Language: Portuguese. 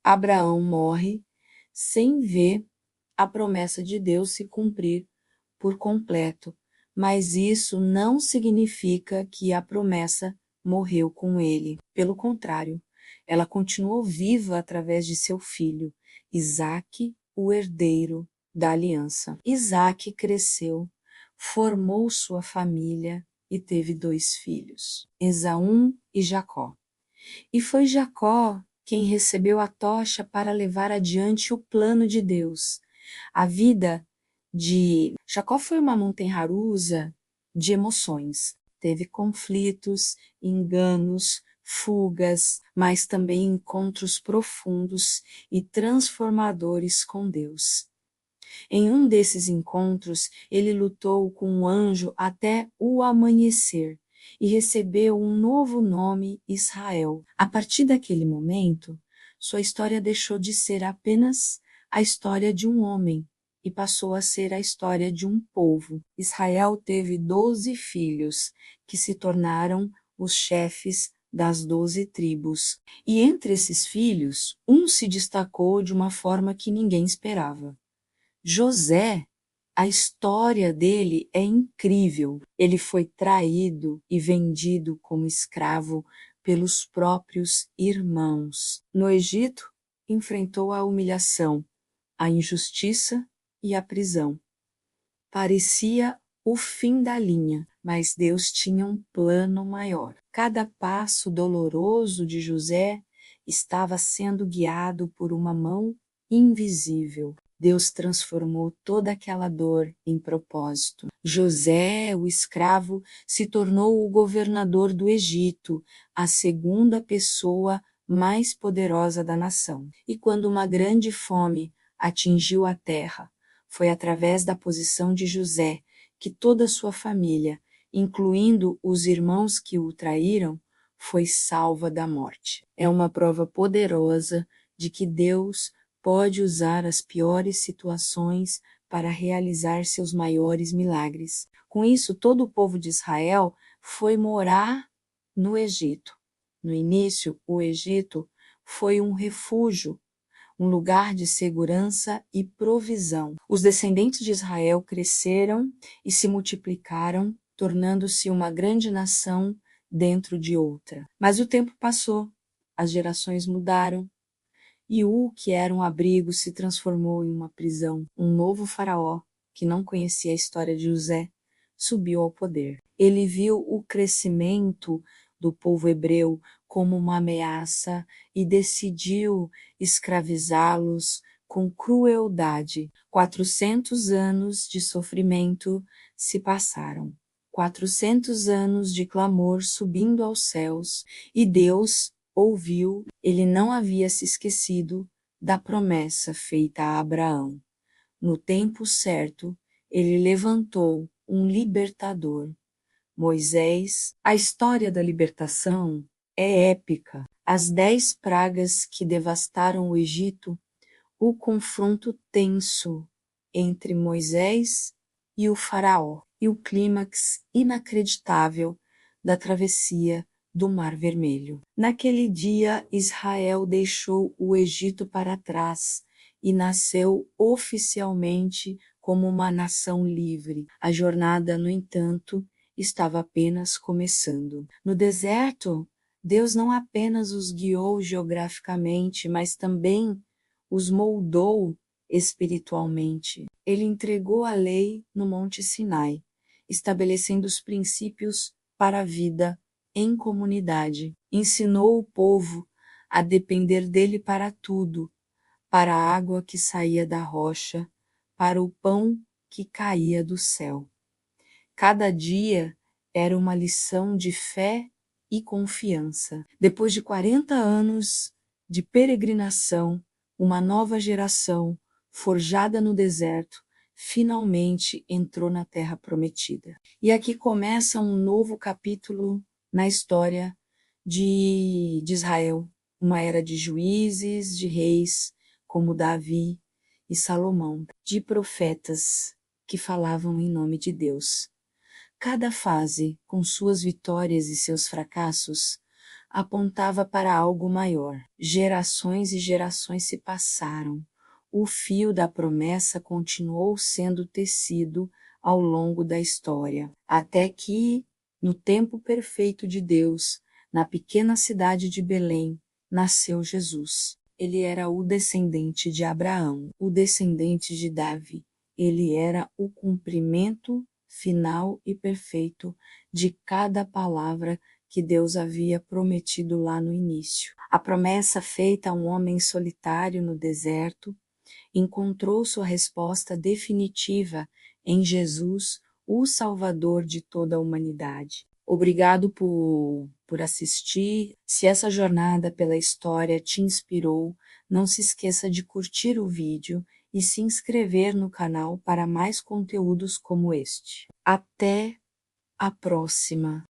Abraão morre sem ver a promessa de Deus se cumprir por completo, mas isso não significa que a promessa morreu com ele. Pelo contrário, ela continuou viva através de seu filho, Isaque, o herdeiro da aliança. Isaque cresceu, formou sua família e teve 2 filhos, Esaú e Jacó. E foi Jacó quem recebeu a tocha para levar adiante o plano de Deus. A vida de Jacó foi uma montanha-russa de emoções. Teve conflitos, enganos, fugas, mas também encontros profundos e transformadores com Deus. Em um desses encontros, ele lutou com um anjo até o amanhecer e recebeu um novo nome, Israel. A partir daquele momento, sua história deixou de ser apenas a história de um homem e passou a ser a história de um povo. Israel teve 12 filhos, que se tornaram os chefes das 12 tribos. E entre esses filhos, um se destacou de uma forma que ninguém esperava. José, a história dele é incrível. Ele foi traído e vendido como escravo pelos próprios irmãos. No Egito, enfrentou a humilhação, a injustiça e a prisão. Parecia o fim da linha, mas Deus tinha um plano maior. Cada passo doloroso de José estava sendo guiado por uma mão invisível. Deus transformou toda aquela dor em propósito. José, o escravo, se tornou o governador do Egito, a segunda pessoa mais poderosa da nação. E quando uma grande fome atingiu a terra, foi através da posição de José que toda a sua família, incluindo os irmãos que o traíram, foi salva da morte. É uma prova poderosa de que Deus pode usar as piores situações para realizar seus maiores milagres. Com isso, todo o povo de Israel foi morar no Egito. No início, o Egito foi um refúgio, um lugar de segurança e provisão. Os descendentes de Israel cresceram e se multiplicaram, tornando-se uma grande nação dentro de outra. Mas o tempo passou, as gerações mudaram, e o que era um abrigo se transformou em uma prisão. Um novo faraó, que não conhecia a história de José, subiu ao poder. Ele viu o crescimento do povo hebreu como uma ameaça e decidiu escravizá-los com crueldade. 400 anos de sofrimento se passaram. 400 anos de clamor subindo aos céus, e Deus ouviu. Ele não havia se esquecido da promessa feita a Abraão. No tempo certo, ele levantou um libertador, Moisés. A história da libertação é épica. As 10 pragas que devastaram o Egito, o confronto tenso entre Moisés e o faraó, e o clímax inacreditável da travessia do Mar Vermelho. Naquele dia, Israel deixou o Egito para trás e nasceu oficialmente como uma nação livre. A jornada, no entanto, estava apenas começando. No deserto, Deus não apenas os guiou geograficamente, mas também os moldou espiritualmente. Ele entregou a lei no Monte Sinai, estabelecendo os princípios para a vida em comunidade. Ensinou o povo a depender dele para tudo, para a água que saía da rocha, para o pão que caía do céu. Cada dia era uma lição de fé e confiança. Depois de 40 anos de peregrinação, uma nova geração, forjada no deserto, finalmente entrou na Terra Prometida. E aqui começa um novo capítulo na história de Israel, uma era de juízes, de reis, como Davi e Salomão, de profetas que falavam em nome de Deus. Cada fase, com suas vitórias e seus fracassos, apontava para algo maior. Gerações e gerações se passaram. O fio da promessa continuou sendo tecido ao longo da história, até que, no tempo perfeito de Deus, na pequena cidade de Belém, nasceu Jesus. Ele era o descendente de Abraão, o descendente de Davi. Ele era o cumprimento final e perfeito de cada palavra que Deus havia prometido lá no início. A promessa feita a um homem solitário no deserto encontrou sua resposta definitiva em Jesus, o Salvador de toda a humanidade. Obrigado por assistir. Se essa jornada pela história te inspirou, não se esqueça de curtir o vídeo e se inscrever no canal para mais conteúdos como este. Até a próxima!